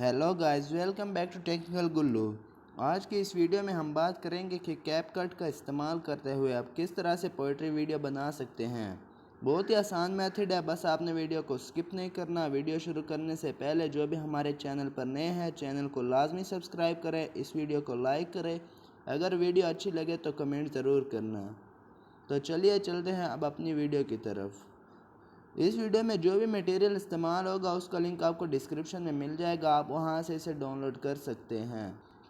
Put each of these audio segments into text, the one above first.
Hello guys, welcome back to Technical Gullu. आज की इस वीडियो में हम बात करेंगे कि कैपकट का इस्तेमाल करते हुए आप किस तरह से पोइट्री वीडियो बना सकते हैं। बहुत ही आसान मेथड है, बस आपने वीडियो को स्किप नहीं करना। वीडियो शुरू करने से पहले जो भी हमारे चैनल पर नए हैं, चैनल को लाजमी सब्सक्राइब करें, इस वीडियो को लाइक करें। अगर वीडियो अच्छी लगे तो कमेंट ज़रूर करना। तो चलिए चलते हैं अब अपनी वीडियो की तरफ। इस वीडियो में जो भी मटेरियल इस्तेमाल होगा उसका लिंक आपको डिस्क्रिप्शन में मिल जाएगा, आप वहां से इसे डाउनलोड कर सकते हैं।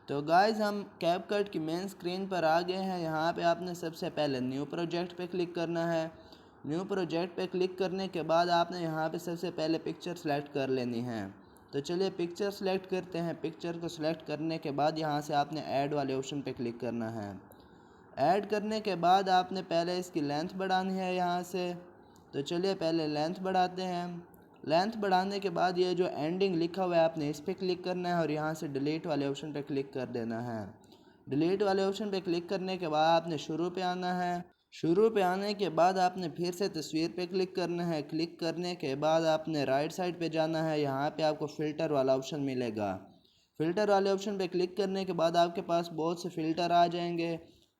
तो गाइस, हम कैपकट की मेन स्क्रीन पर आ गए हैं। यहाँ पे आपने सबसे पहले न्यू प्रोजेक्ट पे क्लिक करना है। न्यू प्रोजेक्ट पे क्लिक करने के बाद आपने यहाँ पे सबसे पहले पिक्चर सेलेक्ट कर लेनी है। तो चलिए पिक्चर सेलेक्ट करते हैं। पिक्चर को सिलेक्ट करने के बाद यहाँ से आपने ऐड वाले ऑप्शन पे क्लिक करना है। ऐड करने के बाद आपने पहले इसकी लेंथ बढ़ानी है यहाँ से। तो चलिए पहले लेंथ बढ़ाते हैं। लेंथ बढ़ाने के बाद ये जो एंडिंग लिखा हुआ है आपने इस पर क्लिक करना है और यहाँ से डिलीट वाले ऑप्शन पे क्लिक कर देना है। डिलीट वाले ऑप्शन पे क्लिक करने के बाद आपने शुरू पे आना है। शुरू पे आने के बाद आपने फिर से तस्वीर पे क्लिक करना है। क्लिक करने के बाद आपने राइट साइड पे जाना है। यहाँ पे आपको फ़िल्टर वाला ऑप्शन मिलेगा। फ़िल्टर वाले ऑप्शन पे क्लिक करने के बाद आपके पास बहुत से फ़िल्टर आ जाएंगे,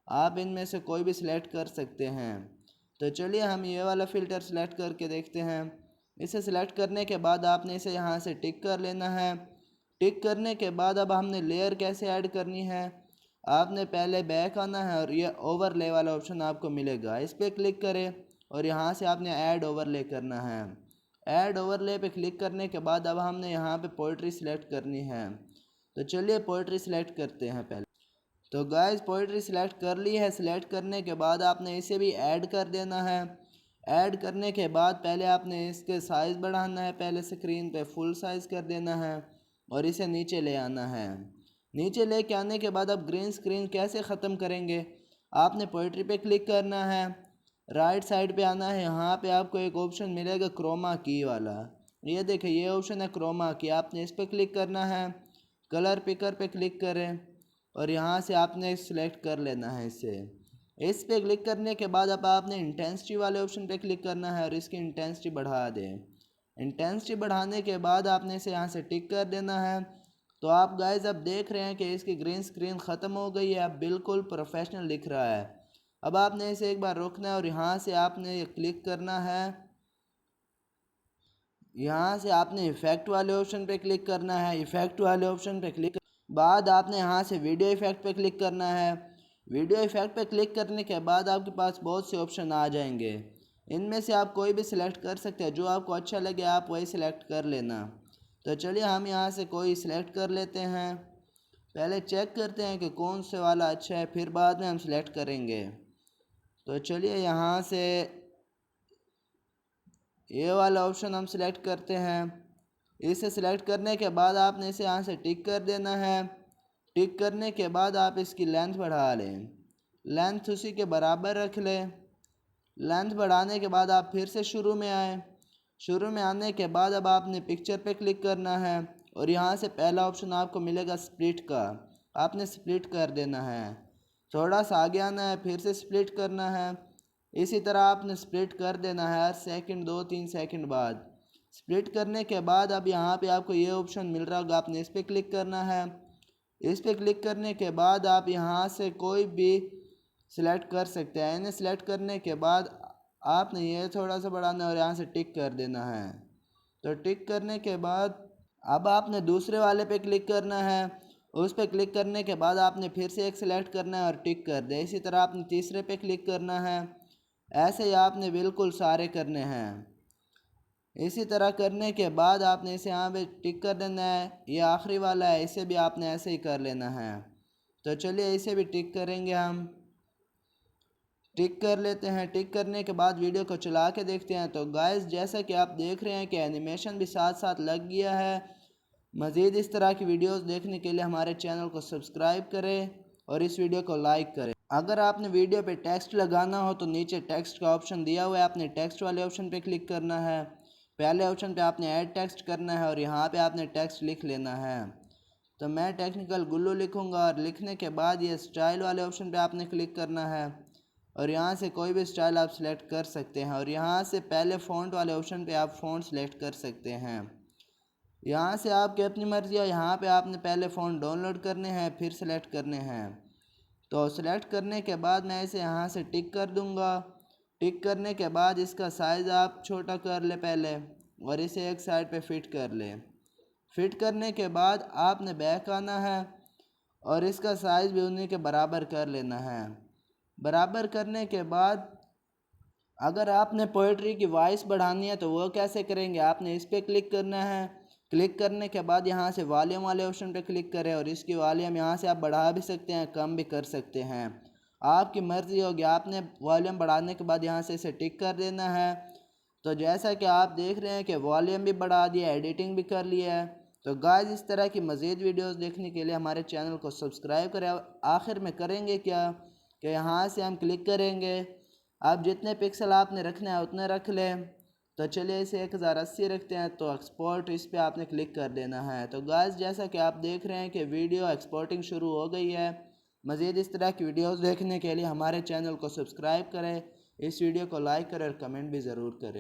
आप इनमें से कोई भी सिलेक्ट कर सकते हैं। तो चलिए हम ये वाला फ़िल्टर सेलेक्ट करके देखते हैं। इसे सिलेक्ट करने के बाद आपने इसे यहाँ से टिक कर लेना है। टिक करने के बाद अब हमने लेयर कैसे ऐड करनी है, आपने पहले बैक आना है और ये ओवरले वाला ऑप्शन आपको मिलेगा, इस पर क्लिक करें और यहाँ से आपने ऐड ओवरले करना है। ऐड ओवरले पे क्लिक करने के बाद अब हमने यहाँ पे पोइट्री सिलेक्ट करनी है। तो चलिए पोइट्री सिलेक्ट करते हैं पहले। तो गाइस, पोइट्री सिलेक्ट कर ली है। सिलेक्ट करने के बाद आपने इसे भी ऐड कर देना है। ऐड करने के बाद पहले आपने इसके साइज़ बढ़ाना है। पहले स्क्रीन पे फुल साइज़ कर देना है और इसे नीचे ले आना है। नीचे लेके आने के बाद अब ग्रीन स्क्रीन कैसे ख़त्म करेंगे, आपने पोइट्री पे क्लिक करना है। राइट साइड पे आना है। यहाँ पे आपको एक ऑप्शन मिलेगा क्रोमा की वाला, ये देखिए ये ऑप्शन है क्रोमा की, आपने इस पर क्लिक करना है। कलर पिकर पे क्लिक करें और यहाँ से आपने सेलेक्ट कर लेना है इसे। इस पे क्लिक करने के बाद अब आपने इंटेंसिटी वाले ऑप्शन पे क्लिक करना है और इसकी इंटेंसिटी बढ़ा दें। इंटेंसिटी बढ़ाने के बाद आपने इसे यहाँ से टिक कर देना है। तो आप गाइस अब देख रहे हैं कि इसकी ग्रीन स्क्रीन ख़त्म हो गई है, अब बिल्कुल प्रोफेशनल दिख रहा है। अब आपने इसे एक बार रोकना है और यहाँ से आपने क्लिक करना है। यहाँ से आपने इफ़ेक्ट वाले ऑप्शन पे क्लिक करना है। इफ़ेक्ट वाले ऑप्शन पे क्लिक बाद आपने यहाँ से वीडियो इफ़ेक्ट पे क्लिक करना है। वीडियो इफ़ेक्ट पे क्लिक करने के बाद आपके पास बहुत से ऑप्शन आ जाएंगे, इनमें से आप कोई भी सिलेक्ट कर सकते हैं। जो आपको अच्छा लगे आप वही सिलेक्ट कर लेना। तो चलिए हम यहाँ से कोई सिलेक्ट कर लेते हैं। पहले चेक करते हैं कि कौन से वाला अच्छा है, फिर बाद में हम सिलेक्ट करेंगे। तो चलिए यहाँ से ये वाला ऑप्शन हम सिलेक्ट करते हैं। इसे सिलेक्ट करने के बाद आपने इसे यहाँ से टिक कर देना है। टिक करने के बाद आप इसकी लेंथ बढ़ा लें, लेंथ उसी के बराबर रख लें। लेंथ बढ़ाने के बाद आप फिर से शुरू में आए। शुरू में आने के बाद अब आपने पिक्चर पे क्लिक करना है और यहाँ से पहला ऑप्शन आपको मिलेगा स्प्लिट का, आपने स्प्लिट कर देना है। थोड़ा सा आगे आना है, फिर से स्प्लिट करना है। इसी तरह आपने स्प्लिट कर देना है हर सेकंड 2-3 सेकंड बाद। स्प्लिट करने के बाद अब यहाँ पे आपको ये ऑप्शन मिल रहा होगा, आपने इस पर क्लिक करना है। इस पर क्लिक करने के बाद आप यहाँ से कोई भी सिलेक्ट कर सकते हैं। इन्हें सिलेक्ट करने के बाद आपने ये थोड़ा सा बढ़ाना है और यहाँ से टिक कर देना है। तो टिक करने के बाद अब आपने दूसरे वाले पे क्लिक करना है। उस पर क्लिक करने के बाद आपने फिर से एक सिलेक्ट करना है और टिक कर दे। इसी तरह आपने तीसरे पे क्लिक करना है। ऐसे ही आपने बिल्कुल सारे करने हैं। इसी तरह करने के बाद आपने इसे यहाँ पे टिक कर देना है। ये आखिरी वाला है, इसे भी आपने ऐसे ही कर लेना है। तो चलिए इसे भी टिक करेंगे हम। टिक कर लेते हैं। टिक करने के बाद वीडियो को चला के देखते हैं। तो गाइस, जैसा कि आप देख रहे हैं कि एनिमेशन भी साथ साथ लग गया है। मज़ीद इस तरह की वीडियोस देखने के लिए हमारे चैनल को सब्सक्राइब करें और इस वीडियो को लाइक करें। अगर आपने वीडियो पे टेक्स्ट लगाना हो तो नीचे टेक्स्ट का ऑप्शन दिया हुआ है, आपने टेक्स्ट वाले ऑप्शन पे क्लिक करना है। पहले ऑप्शन पे आपने ऐड टेक्स्ट करना है और यहाँ पे आपने टेक्स्ट लिख लेना है। तो मैं टेक्निकल गुल्लू लिखूँगा और लिखने के बाद ये स्टाइल वाले ऑप्शन पे आपने क्लिक करना है और यहाँ से कोई भी स्टाइल आप सिलेक्ट कर सकते हैं और यहाँ से पहले फ़ॉन्ट वाले ऑप्शन पे आप फ़ॉन्ट सेलेक्ट कर सकते हैं। यहाँ से आपकी अपनी मर्ज़ी है। यहाँ पे आपने पहले फ़ोन डाउनलोड करने हैं, फिर सेलेक्ट करने हैं। तो सेलेक्ट करने के बाद मैं इसे यहाँ से टिक कर दूँगा। टिक करने के बाद इसका साइज़ आप छोटा कर ले पहले, और इसे एक साइड पे फिट कर ले। फिट करने के बाद आपने बैक आना है और इसका साइज़ भी उन्हीं के बराबर कर लेना है। बराबर करने के बाद अगर आपने पोइट्री की वॉइस बढ़ानी है तो वो कैसे करेंगे, आपने इस पर क्लिक करना है। क्लिक करने के बाद यहाँ से वॉल्यूम वाले ऑप्शन पे क्लिक करें, और इसकी वॉल्यूम यहाँ से आप बढ़ा भी सकते हैं, कम भी कर सकते हैं, आपकी मर्ज़ी होगी। आपने वॉल्यूम बढ़ाने के बाद यहाँ से इसे टिक कर देना है। तो जैसा कि आप देख रहे हैं कि वॉल्यूम भी बढ़ा दिया, एडिटिंग भी कर लिया है। तो गाइस इस तरह की मज़ीद वीडियोस देखने के लिए हमारे चैनल को सब्सक्राइब करें। आखिर में करेंगे क्या कि यहाँ से हम क्लिक करेंगे, आप जितने पिक्सल आपने रखना है उतने रख लें। तो चलिए इसे 1080 रखते हैं। तो एक्सपोर्ट इस पर आपने क्लिक कर देना है। तो गाइस जैसा कि आप देख रहे हैं कि वीडियो एक्सपोर्टिंग शुरू हो गई है। मज़ीद इस तरह की वीडियोस देखने के लिए हमारे चैनल को सब्सक्राइब करें, इस वीडियो को लाइक करें और कमेंट भी ज़रूर करें।